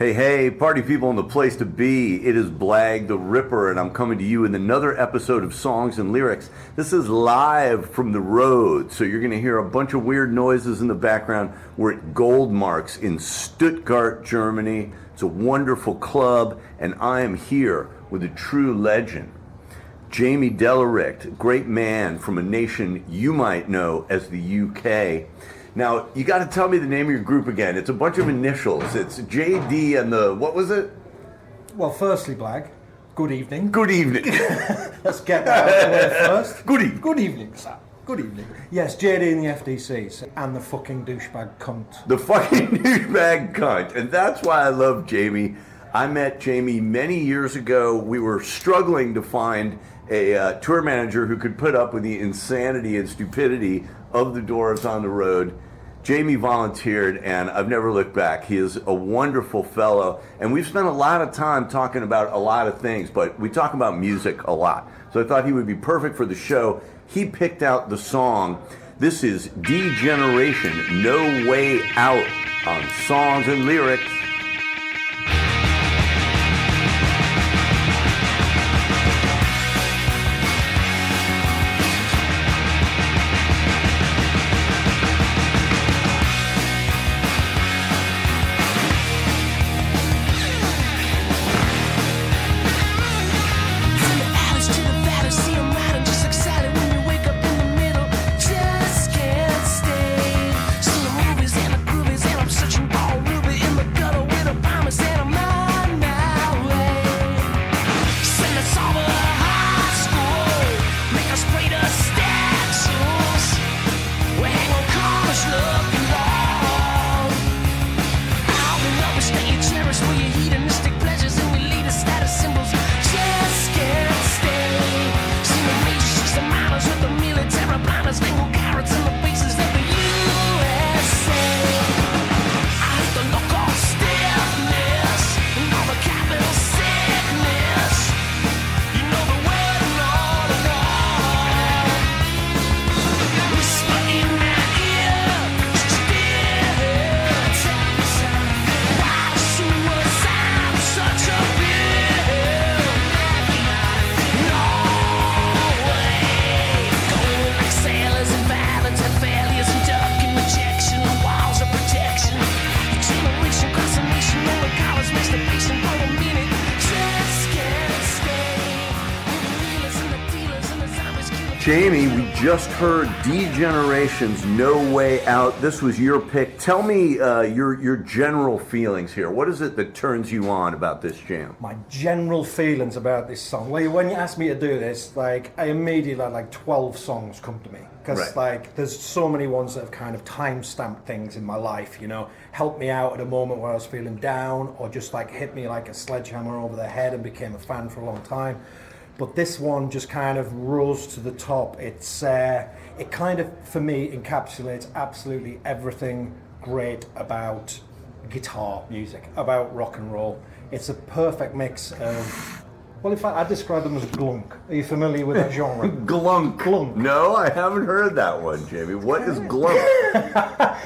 Hey, hey, party people and the place to be. It is Blag the Ripper, and I'm coming to you in another episode of Songs and Lyrics. This is live from the road, so you're going to hear a bunch of weird noises in the background. We're at Goldmarks in Stuttgart, Germany. It's a wonderful club, and I am here with a true legend, Jamie Delerict, great man from a nation you might know as the UK. Now, you got to tell me the name of your group again. It's a bunch of initials. It's JD and the, what was it? Well, firstly, Blag, good evening. Good evening. Let's get that out of the way first. Good evening. Good evening, sir. Good evening. Yes, JD and the FDCs and the fucking douchebag cunt. The fucking douchebag cunt. And that's why I love Jamie. I met Jamie many years ago. We were struggling to find a tour manager who could put up with the insanity and stupidity of the Doors on the road. Jamie volunteered, and I've never looked back. He is a wonderful fellow, and we've spent a lot of time talking about a lot of things, but we talk about music a lot. So I thought he would be perfect for the show. He picked out the song. This is DGeneration, No Way Out, on Songs and Lyrics. Jamie, we just heard DGeneration's No Way Out. This was your pick. Tell me your general feelings here. What is it that turns you on about this jam? My general feelings about this song. Well, when you asked me to do this, I immediately had 12 songs come to me. Because there's so many ones that have kind of time-stamped things in my life, helped me out at a moment where I was feeling down, or just hit me like a sledgehammer over the head and became a fan for a long time. But this one just kind of rose to the top. It kind of, for me, encapsulates absolutely everything great about guitar music, about rock and roll. It's a perfect mix of, well, in fact, I describe them as glunk. Are you familiar with that genre? Glunk. Glunk. No, I haven't heard that one, Jamie. What is glunk?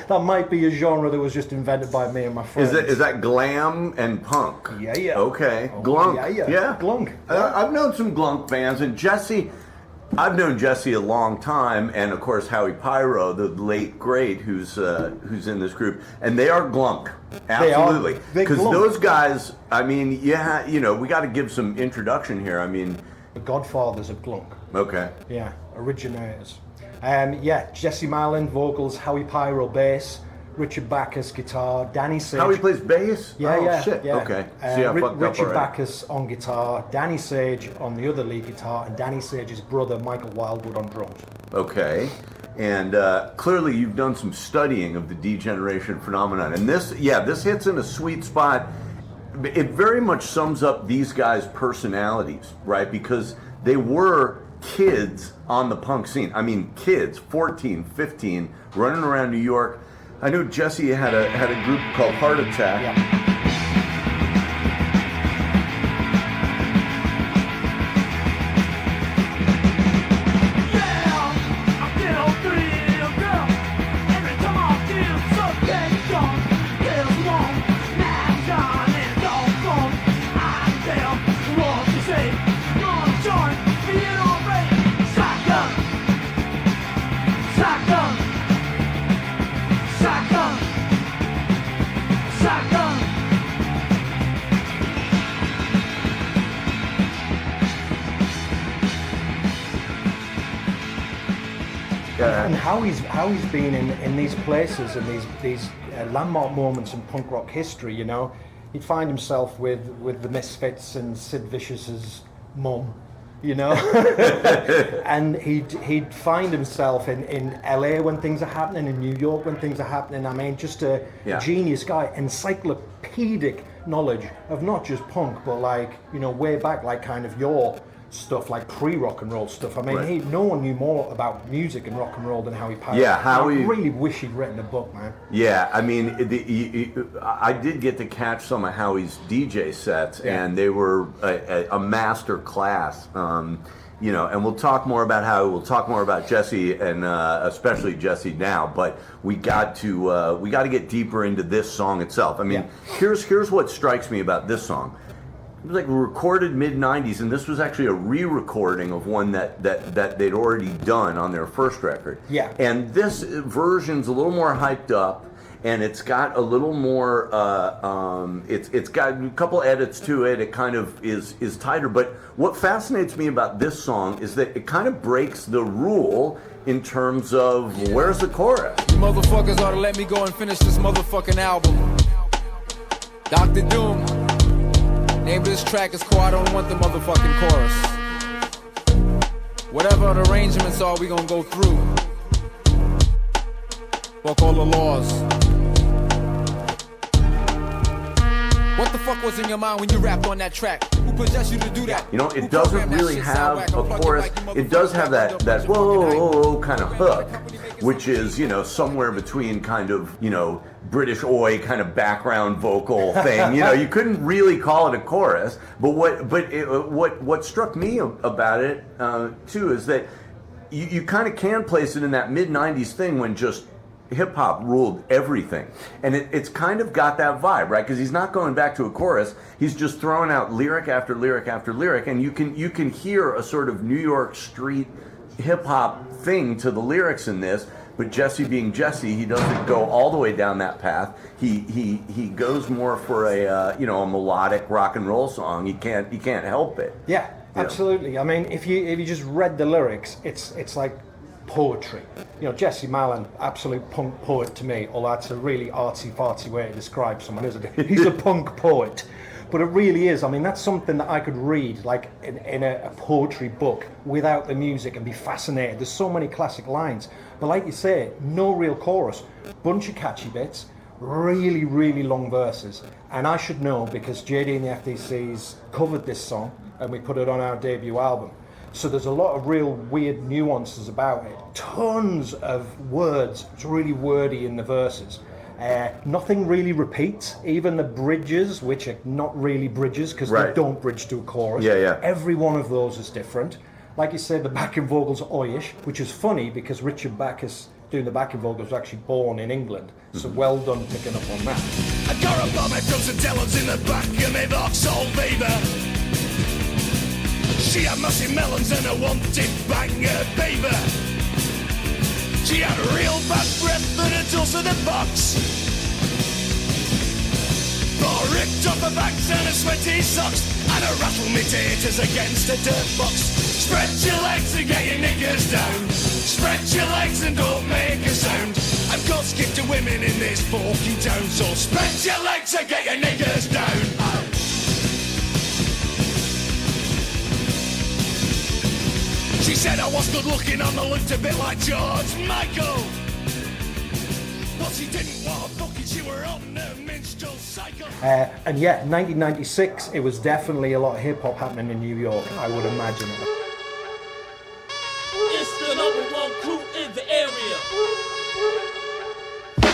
That might be a genre that was just invented by me and my friends. Is that glam and punk? Yeah, yeah. Okay, Oh, glunk. yeah. Glunk. Yeah. I've known some glunk bands, and I've known Jesse a long time, and of course Howie Pyro, the late great, who's in this group, and they are glunk, absolutely. Because those guys, we got to give some introduction here. The godfathers of glunk. Okay. Yeah, originators. Jesse Marlin vocals, Howie Pyro bass, Richard Backus guitar, Danny Sage. Howie plays bass? Yeah, oh, yeah. Shit. Yeah. Okay. See, I fucked Richard up Backus on guitar, Danny Sage on the other lead guitar, and Danny Sage's brother Michael Wildwood on drums. Okay. And clearly you've done some studying of the DGeneration phenomenon. And this hits in a sweet spot. It very much sums up these guys' personalities, right? Because they were kids on the punk scene. Kids, 14, 15, running around New York. I know Jesse had a group called Heartattack. Yeah. And how he's been in these places and these landmark moments in punk rock history, you know. He'd find himself with the Misfits and Sid Vicious's mum, you know. And he'd find himself in LA when things are happening, in New York when things are happening. I mean, just a genius guy, encyclopedic knowledge of not just punk, but like, you know, way back, like kind of your stuff, like pre-rock and roll stuff. I mean, no one knew more about music and rock and roll than Howie Pariah. Yeah, Howie. I really wish he'd written a book, man. Yeah, I mean, I did get to catch some of Howie's DJ sets, and they were a master class. You know, and we'll talk more about Howie. We'll talk more about Jesse, and especially Jesse now. But we got to get deeper into this song itself. I mean, here's what strikes me about this song. It was like recorded mid-90s, and this was actually a re-recording of one that they'd already done on their first record. Yeah. And this version's a little more hyped up, and it's got a little more, it's got a couple edits to it. It kind of is tighter. But what fascinates me about this song is that it kind of breaks the rule in terms of where's the chorus. You motherfuckers ought to let me go and finish this motherfucking album. Dr. Dooom. Name of this track is called I Don't Want the Motherfucking Chorus. Whatever the arrangements are, we gonna go through. Fuck all the laws. What the fuck was in your mind when you rapped on that track? Who possessed you to do that? You know, it doesn't really have a chorus. It does have that whoa kind of hook, which is, you know, somewhere between kind of, you know, British oi kind of background vocal thing. You know, you couldn't really call it a chorus. But what struck me about it too is that you kind of can place it in that mid-90s thing when just hip hop ruled everything, and it's kind of got that vibe, right? Because he's not going back to a chorus; he's just throwing out lyric after lyric after lyric, and you can hear a sort of New York street hip hop thing to the lyrics in this. But Jesse being Jesse, he doesn't go all the way down that path. He goes more for a a melodic rock and roll song. He can't help it. Yeah, absolutely. I mean, if you just read the lyrics, it's like poetry. You know, Jesse Malin, absolute punk poet to me, although that's a really artsy-fartsy way to describe someone, isn't it? He's a punk poet. But it really is. I mean, that's something that I could read, like, in a poetry book without the music and be fascinated. There's so many classic lines. But like you say, no real chorus. Bunch of catchy bits, really, really long verses. And I should know because JD and the FDCs covered this song and we put it on our debut album. So there's a lot of real weird nuances about it. Tons of words. It's really wordy in the verses. Nothing really repeats. Even the bridges, which are not really bridges because they don't bridge to a chorus. Yeah. Every one of those is different. Like you said, the backing vocals are oi-ish, which is funny because Richard Backus doing the backing vocals was actually born in England. So well done picking up on that. I got a bomb, it comes to Dylan's in the back of me Vauxhall Beaver. She had mushy melons and a wanted banger beaver. She had a real bad breath and a dose of the box. But ripped off her back and her sweaty socks, and her rattle me taters against a dirt box. Spread your legs and get your knickers down. Spread your legs and don't make a sound. I've got skip to women in this forky town, so spread your legs and get your knickers down. She said I was good looking and I looked a bit like George Michael. But she didn't want a fucking, she were on a minstrel cycle. And yeah, 1996, it was definitely a lot of hip hop happening in New York, I would imagine. It's the #1 crew in the area.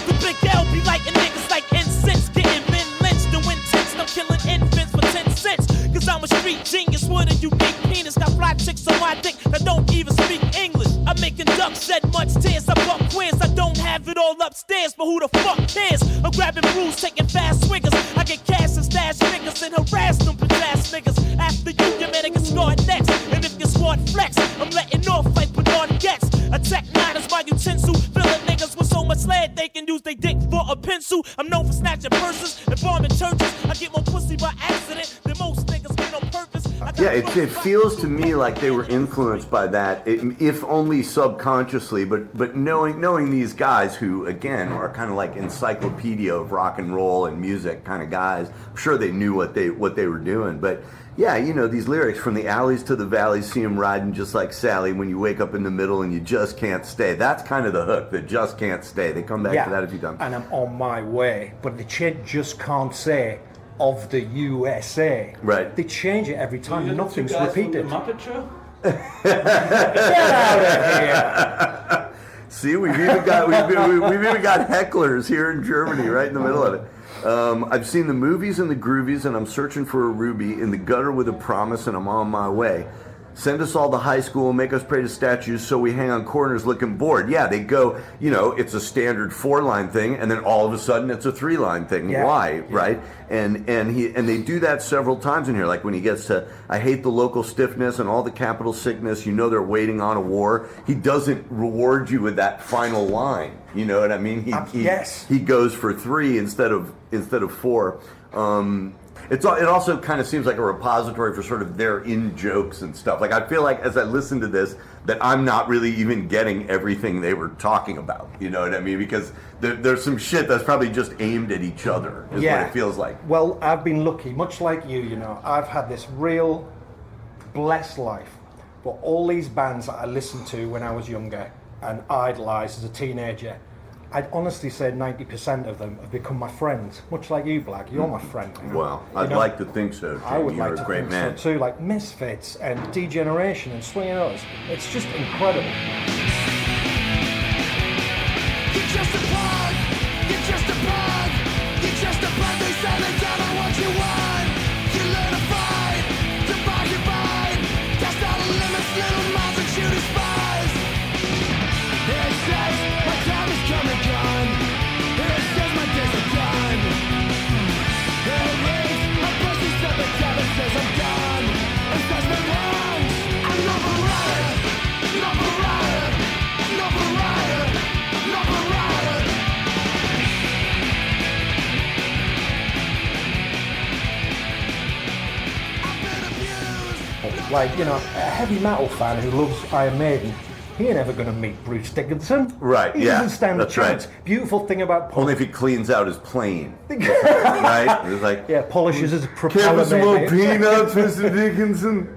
The big L be lighting niggas like incense, getting men lynched and when tense, I'm killing infants for 10 cents. Cause I'm a street genius with a unique penis. Got fly chicks on my dick that don't even speak English. I'm making ducks shed much tears. I fuck quiz. I don't have it all upstairs, but who the fuck cares? I'm grabbing brews, taking fast swingers. I get cash and stash fingers and harass them bitch ass niggas. After you, your man get scored next. And if your squad flex, I'm letting off like Bernard gets. Attack 9 is my utensil. Filling niggas with so much lead they can use they dick for a pencil. I'm known for snatching purses and bombing churches. I get more pussy by accident than most niggas get on purpose. I Yeah, it feels to me like they were influenced by that, if only subconsciously. But knowing these guys who, again, are kind of like encyclopedia of rock and roll and music kind of guys, I'm sure they knew what they were doing. But yeah, you know, these lyrics, from the alleys to the valleys, see 'em riding just like Sally. When you wake up in the middle and you just can't stay. That's kind of the hook. That just can't stay. They come back to that a few times. And I'm on my way, but the chick just can't say of the USA. Right. They change it every time. Nothing's repeated. Muppet Show? Get out of here! See, we've even got hecklers here in Germany, right in the middle of it. I've seen the movies and the groovies, and I'm searching for a ruby in the gutter with a promise, and I'm on my way. Send us all to high school and make us pray to statues so we hang on corners looking bored. Yeah, they go, you know, it's a standard 4-line thing, and then all of a sudden it's a 3-line thing. Yeah. Why, right? And they do that several times in here. Like when he gets to, I hate the local stiffness and all the capital sickness. You know they're waiting on a war. He doesn't reward you with that final line. You know what I mean? He goes for 3 instead of 4. It also kind of seems like a repository for sort of their in-jokes and stuff. Like, I feel like as I listen to this, that I'm not really even getting everything they were talking about. You know what I mean? Because there's some shit that's probably just aimed at each other, is what it feels like. Well, I've been lucky, much like you know. I've had this real blessed life. But all these bands that I listened to when I was younger and idolized as a teenager, I'd honestly say 90% of them have become my friends, much like you, Blag. You're my friend. You know? Well, I'd like to think so, Jamie. I would You're like a to great think man. so too, like Misfits and DGeneration and Swingin. It's just incredible. You're just a bug, you're just a bug, you're just a bug, they say they don't know what you want. You learn to fight, to buy your mind, cast all the limits, little minds and shoot spies. It says my time is come and gone, it says my days are done. It reads my pussy's at the top, it says I'm done. It says my wrongs, I'm not a rider, not a rider, not a rider, not a rider. I've been abused. Like, you know, a heavy metal fan who loves Iron Maiden, he ain't ever going to meet Bruce Dickinson. Right, He yeah, doesn't stand a that's chance. right. Beautiful thing about punk. Only if he cleans out his plane. Right? It's like, Yeah, polishes his give propeller. us some more maybe. peanuts, Mr. Dickinson.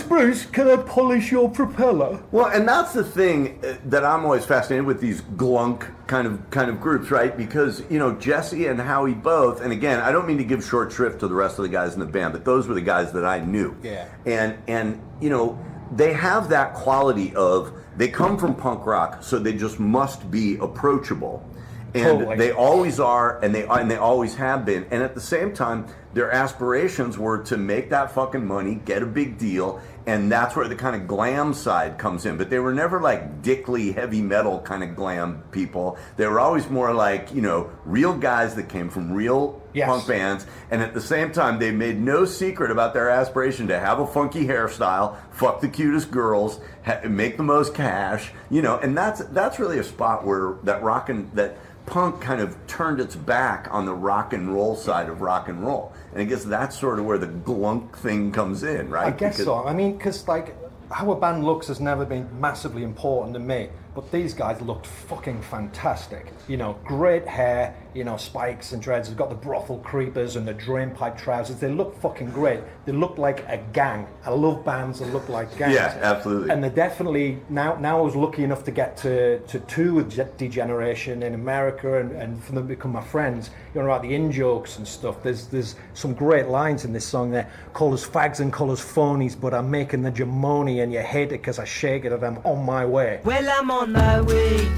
Bruce, can I polish your propeller? Well, and that's the thing that I'm always fascinated with, these glunk kind of groups, right? Because, you know, Jesse and Howie both, and again, I don't mean to give short shrift to the rest of the guys in the band, but those were the guys that I knew. Yeah. And you know, they have that quality of, they come from punk rock, so they just must be approachable. And Totally. they always are, and they always have been. And at the same time, their aspirations were to make that fucking money, get a big deal, and that's where the kind of glam side comes in. But they were never like dickly heavy metal kind of glam people. They were always more like, you know, real guys that came from real punk bands. And at the same time, they made no secret about their aspiration to have a funky hairstyle, fuck the cutest girls, make the most cash, you know. And that's really a spot where that punk kind of turned its back on the rock and roll side of rock and roll. And I guess that's sort of where the glunk thing comes in, right? I guess so. I mean, because like how a band looks has never been massively important to me, but these guys looked fucking fantastic. You know, great hair, you know, spikes and dreads. They've got the brothel creepers and the drainpipe trousers. They look fucking great. They look like a gang. I love bands that look like gangs. Yeah, absolutely. And they're definitely, now I was lucky enough to get to tour with DGeneration in America and for them to become my friends. You know, about the in-jokes and stuff. There's some great lines in this song there. Call us fags and call us phonies, but I'm making the Jamoni and you hate it because I shake it and I'm on my way. Well, I'm on my way.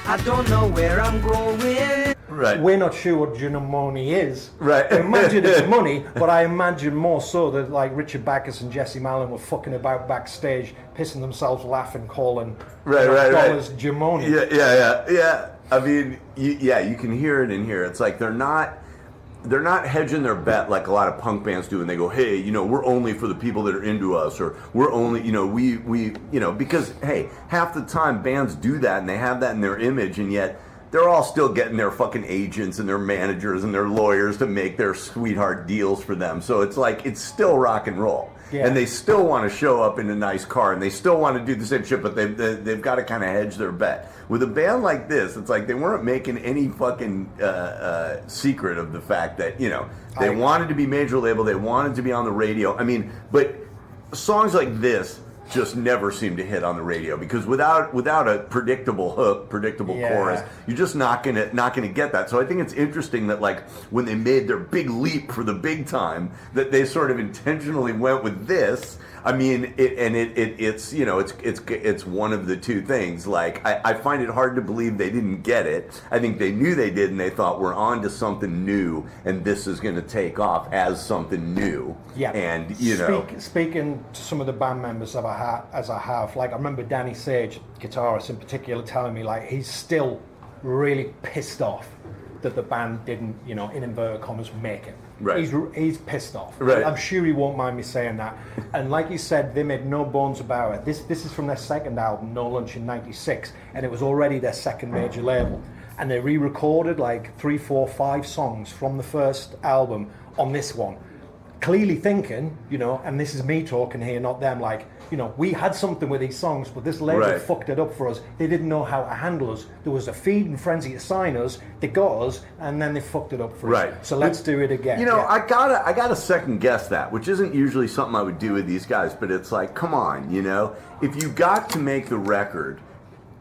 I don't know where I'm going. Right. We're not sure what Jamoni is. Right. I imagine it's money, but I imagine more so that like Richard Backus and Jesse Malin were fucking about backstage, pissing themselves laughing, calling dollars Jamoni. Yeah. I mean, you can hear it in here. It's like they're not hedging their bet like a lot of punk bands do, and they go, hey, you know, we're only for the people that are into us, or we're only, you know, we you know, because hey, half the time bands do that and they have that in their image, and yet they're all still getting their fucking agents and their managers and their lawyers to make their sweetheart deals for them. So it's like, it's still rock and roll. Yeah. And they still want to show up in a nice car, and they still want to do the same shit, but they've got to kind of hedge their bet. With a band like this, it's like they weren't making any fucking secret of the fact that, you know, they wanted to be major label, they wanted to be on the radio. I mean, but songs like this just never seem to hit on the radio, because without a predictable hook, predictable chorus, you're just not gonna get that. So I think it's interesting that, like, when they made their big leap for the big time, that they sort of intentionally went with this. I mean, it's you know, it's one of the two things. Like, I find it hard to believe they didn't get it. I think they knew they did, and they thought, we're on to something new, and this is going to take off as something new. Yeah. And, you know, speaking to some of the band members that I have, like, I remember Danny Sage, guitarist in particular, telling me, like, he's still really pissed off that the band didn't, you know, in inverted commas, make it. Right. He's pissed off. Right. I'm sure he won't mind me saying that. And like you said, they made no bones about it. This is from their second album, No Lunch, in '96, and it was already their second major label. And they re-recorded like 3, 4, 5 songs from the first album on this one. Clearly thinking, you know, and this is me talking here, not them, like, you know, we had something with these songs, but this label fucked it up for us. They didn't know how to handle us. There was a feed and frenzy to sign us. They got us, and then they fucked it up for us. So let's do it again. You know, I gotta second guess that, which isn't usually something I would do with these guys, but it's like, come on, you know, if you got to make the record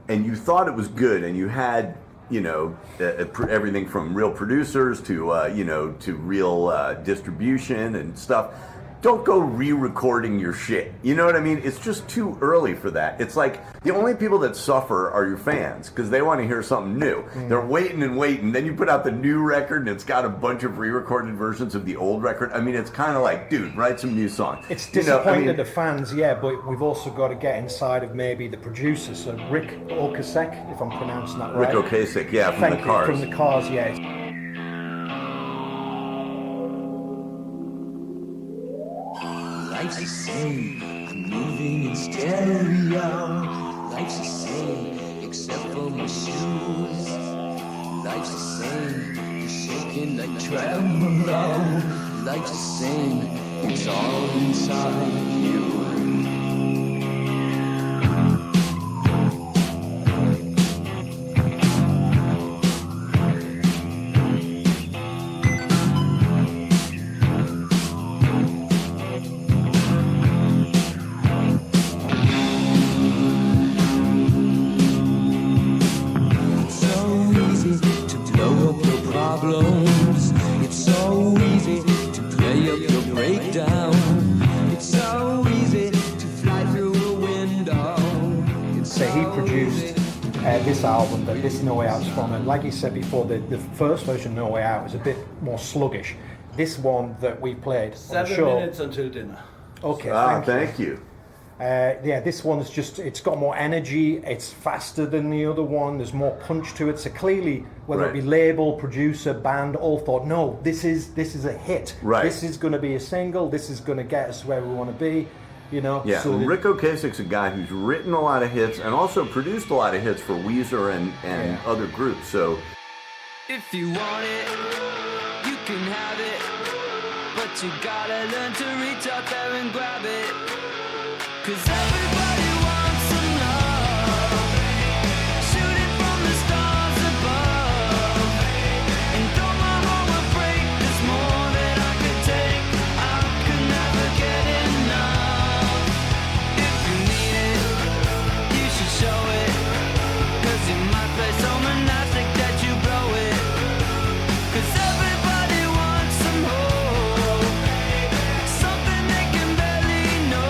and you thought it was good, and you had, you know, everything from real producers to, you know, to real distribution and stuff, don't go re-recording your shit. You know what I mean? It's just too early for that. It's like, the only people that suffer are your fans, because they want to hear something new. They're waiting and waiting. Then you put out the new record, and it's got a bunch of re-recorded versions of the old record. I mean, it's kind of like, dude, write some new songs. It's disappointed the fans, yeah, but we've also got to get inside of maybe the producers. So Rick Ocasek, if I'm pronouncing that right. Rick Ocasek, yeah, from the Cars. From the Cars, yeah. Life's the same, I'm moving in stereo. Life's the same, except for my shoes. Life's the same, you're shaking like tremolo. Life's the same, it's all inside you. This album, that this No Way Out's from, and like you said before, the first version No Way Out was a bit more sluggish. This one that we played on the 7 show, minutes until dinner. Okay, thank you. Yeah, this one's just, it's got more energy, it's faster than the other one, there's more punch to it. So clearly, whether it be label, producer, band, all thought, no, this is a hit. This is going to be a single, this is going to get us where we want to be. You know, yeah. So Rick Ocasek's a guy who's written a lot of hits and also produced a lot of hits for Weezer and other groups. So, if you want it, you can have it, but you gotta learn to reach out there and grab it. 'Cause everybody wants some love. Shoot it from the stars above. And though my heart will break, there's more that I could take. I could never get enough. Show it, 'cause you might play so monastic that you blow it. 'Cause everybody wants some hope, something they can barely know.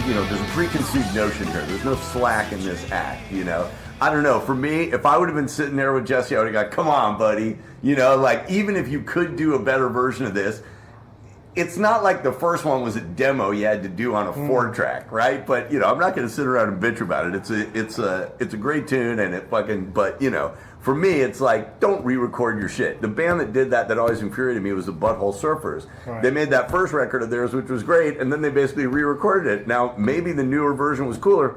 there's a preconceived notion here. There's no slack in this act, I don't know. For me, if I would have been sitting there with Jesse, I would have got, come on, buddy. Even if you could do a better version of this, it's not like the first one was a demo you had to do on a 4-track, right? But, I'm not going to sit around and bitch about it. It's a great tune, and but, for me, it's like, don't re-record your shit. The band that did that always infuriated me was the Butthole Surfers. Right. They made that first record of theirs, which was great, and then they basically re-recorded it. Now, maybe the newer version was cooler.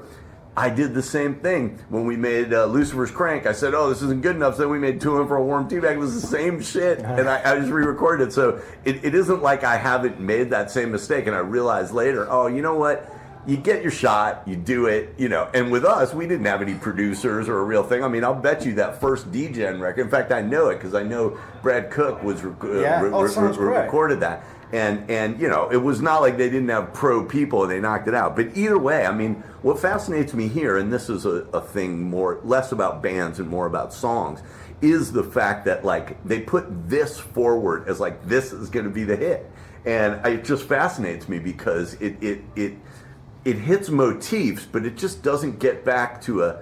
I did the same thing when we made Lucifer's Crank. I said, this isn't good enough, so then we made Too In For A Warm Teabag. It was the same shit, and I just re-recorded it. So it isn't like I haven't made that same mistake, and I realized later, you know what? You get your shot, you do it, And with us, we didn't have any producers or a real thing. I mean, I'll bet you that first DGen record, in fact, I know it because I know Brad Cook was recorded that. And it was not like they didn't have pro people and they knocked it out. But either way, I mean, what fascinates me here, and this is a thing less about bands and more about songs, is the fact that they put this forward as this is going to be the hit. And it just fascinates me because it hits motifs, but it just doesn't get back to a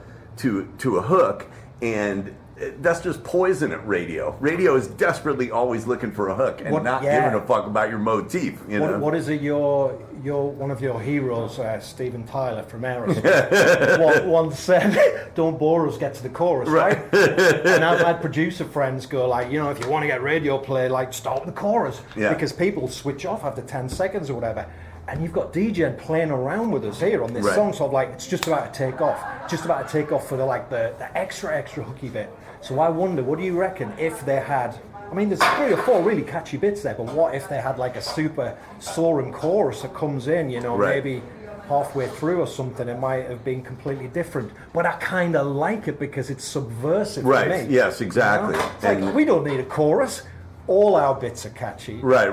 hook, and that's just poison at radio. Radio is desperately always looking for a hook and not giving a fuck about your motif. What is it? Your one of your heroes, Steven Tyler from Aerosmith, once said, "Don't bore us, get to the chorus." Right. And I've had producer friends go if you want to get radio play, start with the chorus, because people switch off after 10 seconds or whatever. And you've got DGen playing around with us here on this song, so it's just about to take off. Just about to take off for the extra hooky bit. So I wonder, what do you reckon if they had, there's 3 or 4 really catchy bits there, but what if they had a super soaring chorus that comes in, maybe halfway through or something? It might have been completely different. But I kind of like it because it's subversive for me. Right, yes, exactly. It's we don't need a chorus. All our bits are catchy. Right,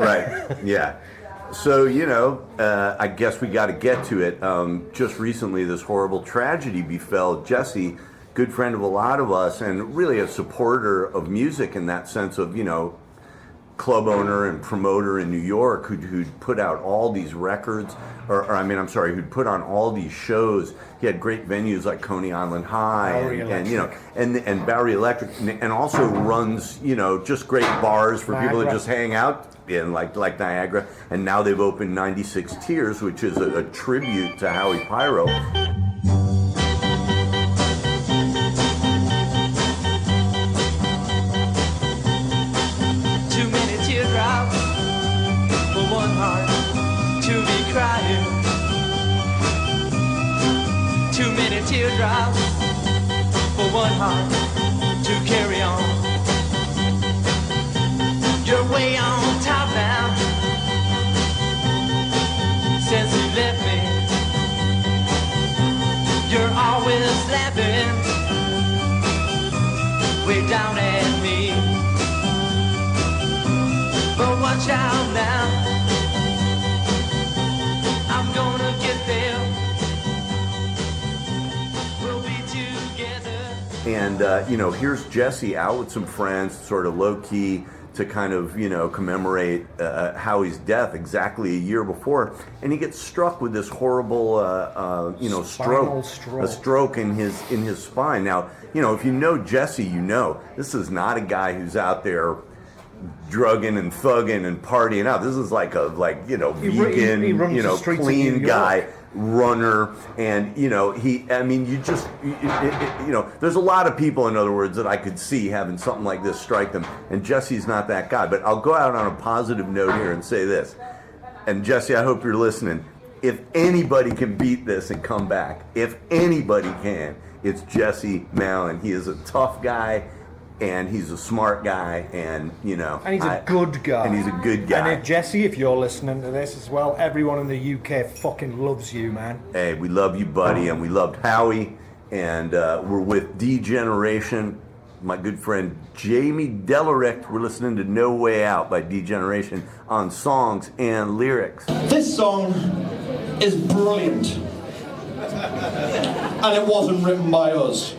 yeah. So, I guess we got to get to it. Just recently, this horrible tragedy befell Jesse, good friend of a lot of us, and really a supporter of music in that sense of, club owner and promoter in New York who'd put out all these records, who'd put on all these shows. He had great venues like Coney Island High and Bowery Electric, and also runs, just great bars for people to just hang out in, like Niagara. And now they've opened 96 Tears, which is a tribute to Howie Pyro. Teardrops for one heart to carry on. You're way on top now since you left me. You're always laughing way down at me. But watch out now, I'm gonna get there. And, here's Jesse out with some friends, sort of low-key, to kind of, commemorate Howie's death exactly a year before. And he gets struck with this horrible, stroke. A stroke in his spine. Now, if you know Jesse, this is not a guy who's out there drugging and thugging and partying out. This is vegan, clean guy. Runner, and there's a lot of people, in other words, that I could see having something like this strike them, and Jesse's not that guy. But I'll go out on a positive note here and say this, and Jesse, I hope you're listening. If anybody can beat this and come back, if anybody can, it's Jesse Malin. He is a tough guy, and he's a smart guy, and and he's a good guy. And he's a good guy. And Jesse, if you're listening to this as well, everyone in the UK fucking loves you, man. Hey, we love you, buddy, and we loved Howie, and we're with DGeneration. My good friend Jamie Delerict. We're listening to No Way Out by DGeneration on songs and lyrics. This song is brilliant, and it wasn't written by us.